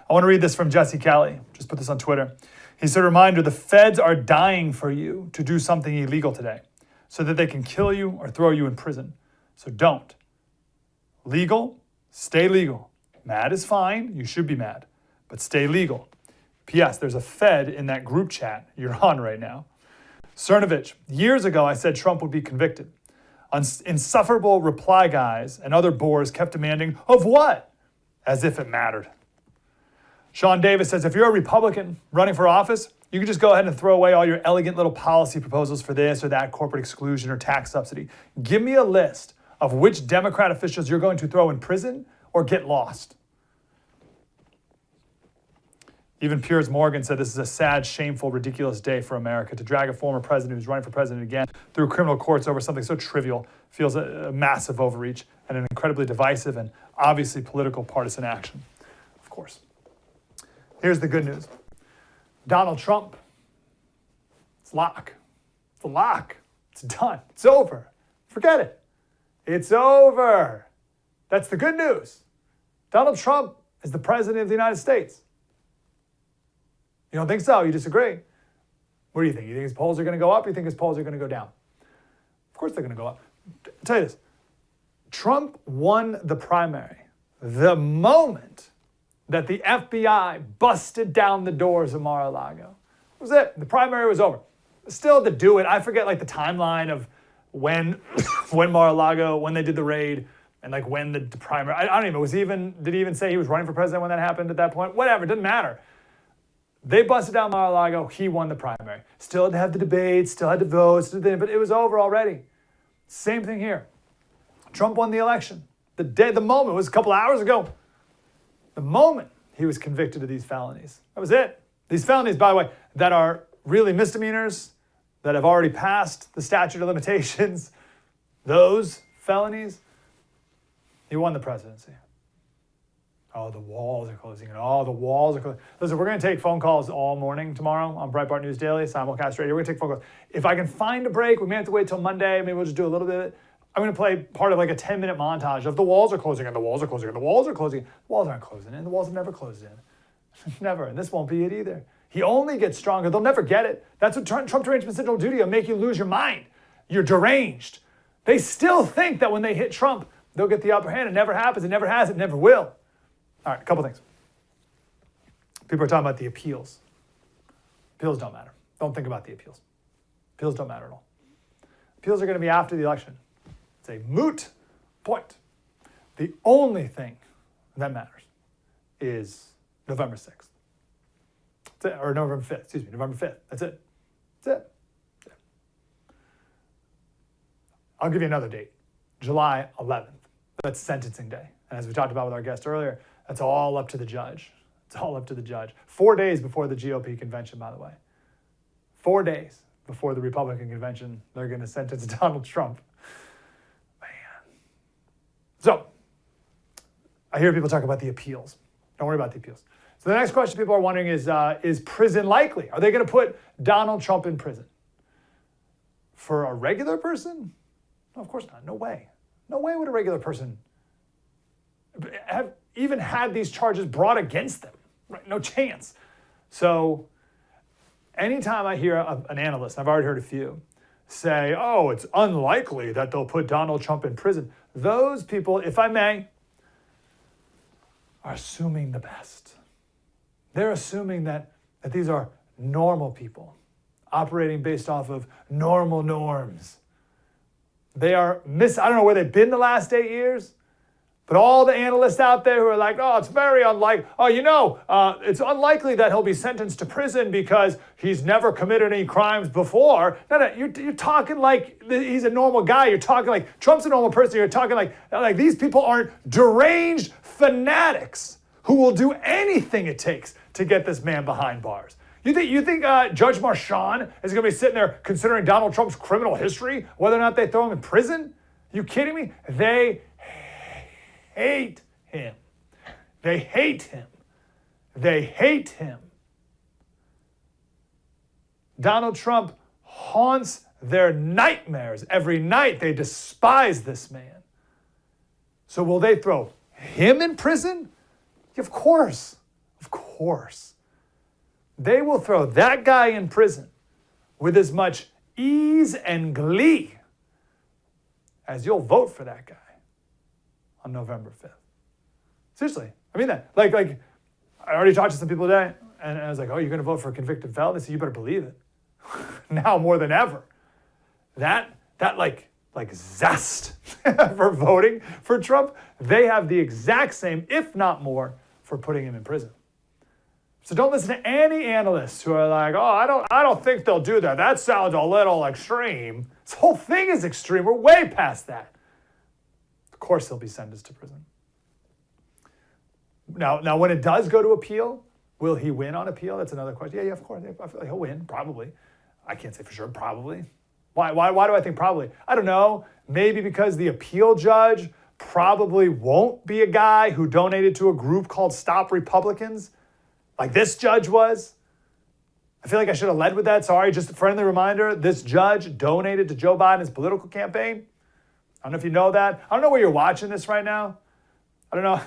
I want to read this from Jesse Kelly. Just put this on Twitter. He said, reminder, the feds are dying for you to do something illegal today so that they can kill you or throw you in prison. So don't. Legal, stay legal. Mad is fine. You should be mad. But stay legal. P.S. There's a Fed in that group chat you're on right now. Cernovich, years ago I said Trump would be convicted. Insufferable reply guys and other bores kept demanding, of what? As if it mattered. Sean Davis says, if you're a Republican running for office, you can just go ahead and throw away all your elegant little policy proposals for this or that corporate exclusion or tax subsidy. Give me a list of which Democrat officials you're going to throw in prison or get lost. Even Piers Morgan said this is a sad, shameful, ridiculous day for America. To drag a former president who's running for president again through criminal courts over something so trivial feels a massive overreach and an incredibly divisive and obviously political partisan action. Of course. Here's the good news. Donald Trump, it's lock. It's a lock. It's done. It's over. Forget it. It's over. That's the good news. Donald Trump is the president of the United States. You don't think so? You disagree? What do you think? You think his polls are going to go up? Or you think his polls are going to go down? Of course they're going to go up. I'll tell you this. Trump won the primary the moment that the FBI busted down the doors of Mar-a-Lago. That was it. The primary was over. Still to do it. I forget like the timeline of when Mar-a-Lago, when they did the raid, and like when the primary. I don't even, did he even say he was running for president when that happened at that point? Whatever, it doesn't matter. They busted down Mar-a-Lago. He won the primary. Still had to have the debate, still had to vote, but it was over already. Same thing here. Trump won the election. The moment, it was a couple hours ago. The moment he was convicted of these felonies. That was it. These felonies, by the way, that are really misdemeanors, that have already passed the statute of limitations, those felonies, he won the presidency. Oh, the walls are closing. Oh, the walls are closing. Listen, we're going to take phone calls all morning tomorrow on Breitbart News Daily, simulcast radio. We're going to take phone calls. If I can find a break, we may have to wait till Monday. Maybe we'll just do a little bit. I'm going to play part of like a 10-minute montage of the walls are closing and the walls are closing and the walls are closing. The walls aren't closing in. The walls have never closed in. Never. And this won't be it either. He only gets stronger. They'll never get it. That's what Trump derangement syndrome will do to you. It'll make you lose your mind. You're deranged. They still think that when they hit Trump, they'll get the upper hand. It never happens. It never has. It never will. All right, a couple things. People are talking about the appeals. Appeals don't matter. Don't think about the appeals. Appeals don't matter at all. Appeals are going to be after the election. It's a moot point. The only thing that matters is November 6th. That's it. Or November 5th, November 5th. That's it. That's it. I'll give you another date. July 11th. That's sentencing day. And as we talked about with our guest earlier, that's all up to the judge. It's all up to the judge. 4 days before the GOP convention, by the way. 4 days before the Republican convention, they're going to sentence Donald Trump. Man. So, I hear people talk about the appeals. Don't worry about the appeals. So the next question people are wondering is prison likely? Are they going to put Donald Trump in prison? For a regular person? No, of course not. No way. No way would a regular person have even had these charges brought against them. Right? No chance. So anytime I hear an analyst, I've already heard a few, say, oh, it's unlikely that they'll put Donald Trump in prison. Those people, if I may, are assuming the best. They're assuming that these are normal people operating based off of normal norms. They are I don't know where they've been the last 8 years, but all the analysts out there who are like, oh, it's very unlikely. Oh, it's unlikely that he'll be sentenced to prison because he's never committed any crimes before. No, you're talking like he's a normal guy. You're talking like Trump's a normal person. You're talking like these people aren't deranged fanatics who will do anything it takes to get this man behind bars. You think Judge Marchand is going to be sitting there considering Donald Trump's criminal history, whether or not they throw him in prison? You kidding me? They hate him. They hate him. They hate him. Donald Trump haunts their nightmares. Every night they despise this man. So will they throw him in prison? Of course. Of course, they will throw that guy in prison with as much ease and glee as you'll vote for that guy on November 5th. Seriously, I mean that. Like I already talked to some people today, and I was like, oh, you're going to vote for a convicted felon? They said, you better believe it. Now more than ever. That like zest for voting for Trump, they have the exact same, if not more, for putting him in prison. So don't listen to any analysts who are like, oh, I don't think they'll do that. That sounds a little extreme. This whole thing is extreme. We're way past that. Of course he'll be sentenced to prison. Now when it does go to appeal, will he win on appeal? That's another question. Yeah, of course. I feel like he'll win, probably. I can't say for sure, probably. Why do I think probably? I don't know. Maybe because the appeal judge probably won't be a guy who donated to a group called Stop Republicans, like this judge was. I feel like I should have led with that. Sorry, just a friendly reminder. This judge donated to Joe Biden's political campaign. I don't know if you know that. I don't know where you're watching this right now. I don't know,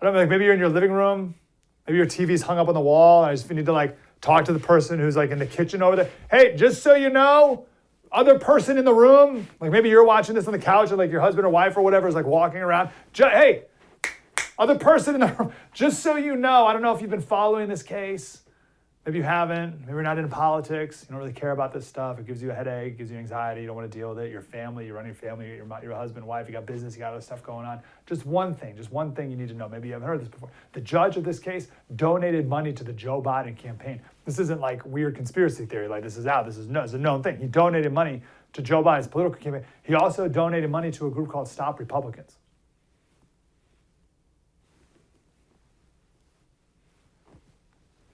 like maybe you're in your living room. Maybe your TV's hung up on the wall. And I just need to like talk to the person who's like in the kitchen over there. Hey, just so you know, other person in the room, like maybe you're watching this on the couch and like your husband or wife or whatever is like walking around. Hey, other person in the room, just so you know, I don't know if you've been following this case. Maybe you haven't. Maybe you're not into politics. You don't really care about this stuff. It gives you a headache, gives you anxiety. You don't want to deal with it. Your family, you're running your family, your husband, wife, you got business, you got other stuff going on. Just one thing you need to know. Maybe you haven't heard this before. The judge of this case donated money to the Joe Biden campaign. This isn't like weird conspiracy theory, like this is a known thing. He donated money to Joe Biden's political campaign. He also donated money to a group called Stop Republicans.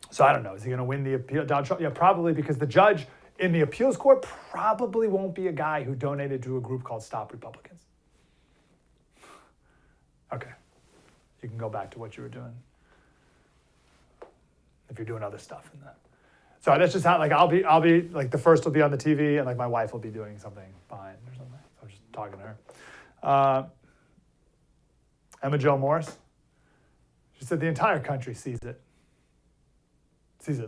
So I don't know. Is he going to win the appeal? Donald Trump? Yeah, probably, because the judge in the appeals court probably won't be a guy who donated to a group called Stop Republicans. Okay. You can go back to what you were doing if you're doing other stuff in that. So that's just how, like, I'll be like the first will be on the TV and like my wife will be doing something fine or something. So I'm just talking to her. Emma Jo Morris, she said the entire country sees it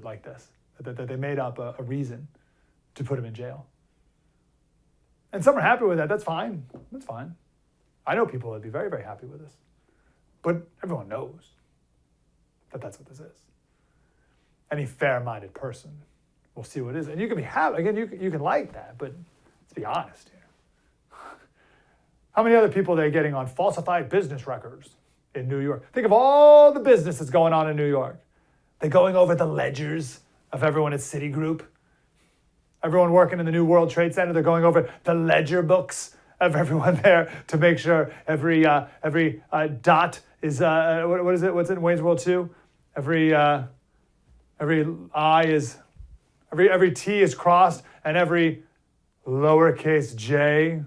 like this, that they made up a reason to put him in jail. And some are happy with that. That's fine. That's fine. I know people would be very, very happy with this. But everyone knows that that's what this is. Any fair-minded person will see what it is. And you can be happy. Again, you can like that, but let's be honest here. How many other people they're getting on falsified business records in New York? Think of all the business that's going on in New York. They're going over the ledgers of everyone at Citigroup. Everyone working in the new World Trade Center, they're going over the ledger books of everyone there to make sure every dot is, what is it? What's in Wayne's World 2? Every I is, every T is crossed and every lowercase j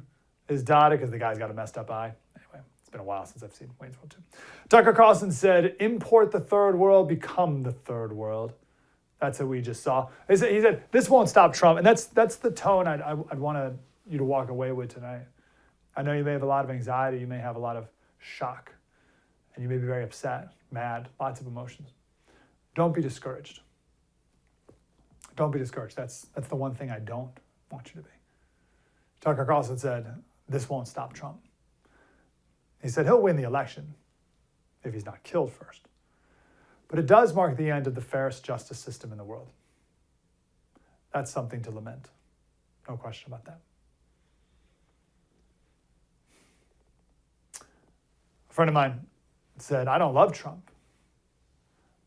is dotted because the guy's got a messed up I. Anyway, it's been a while since I've seen Wayne's World 2. Tucker Carlson said, import the third world, become the third world. That's what we just saw. He said, this won't stop Trump. And that's the tone I'd want you to walk away with tonight. I know you may have a lot of anxiety. You may have a lot of shock. And you may be very upset, mad, lots of emotions. Don't be discouraged. Don't be discouraged. That's the one thing I don't want you to be. Tucker Carlson said, this won't stop Trump. He said he'll win the election if he's not killed first. But it does mark the end of the fairest justice system in the world. That's something to lament. No question about that. A friend of mine said, I don't love Trump,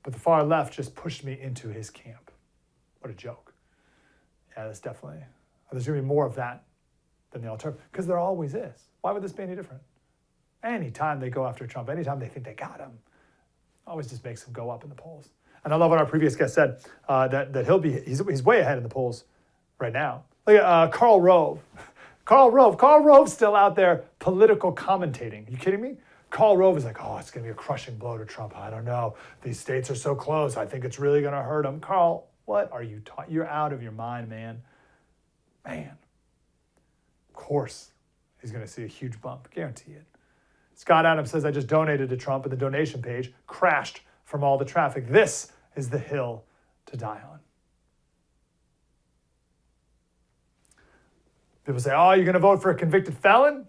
but the far left just pushed me into his camp. What a joke. Yeah, there's going to be more of that than the alternative, because there always is. Why would this be any different? Anytime they go after Trump, anytime they think they got him, always just makes him go up in the polls. And I love what our previous guest said, that he's way ahead in the polls right now. Look at Karl Rove. Karl Rove's still out there political commentating. Are you kidding me? Karl Rove is like, oh, it's going to be a crushing blow to Trump. I don't know. These states are so close. I think it's really going to hurt him. Karl, what are you talking? You're out of your mind, man. Man. Of course, he's going to see a huge bump. Guarantee it. Scott Adams says, I just donated to Trump, and the donation page crashed from all the traffic. This is the hill to die on. People say, oh, you're going to vote for a convicted felon?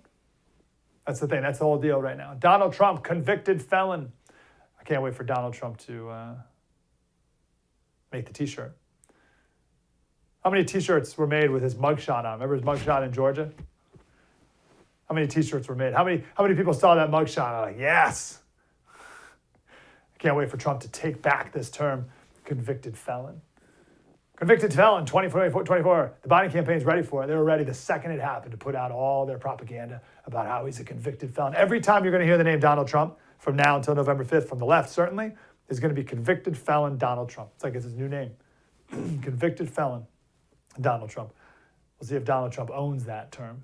That's the thing. That's the whole deal right now. Donald Trump, convicted felon. I can't wait for Donald Trump to make the T-shirt. How many T-shirts were made with his mugshot on? Remember his mugshot in Georgia? How many T-shirts were made? How many people saw that mugshot? I'm like, yes. I can't wait for Trump to take back this term, convicted felon. Convicted felon, 2024. The Biden campaign's ready for it. They were ready the second it happened to put out all their propaganda about how he's a convicted felon. Every time you're going to hear the name Donald Trump, from now until November 5th, from the left certainly, is going to be convicted felon Donald Trump. It's like it's his new name. Convicted felon Donald Trump. We'll see if Donald Trump owns that term.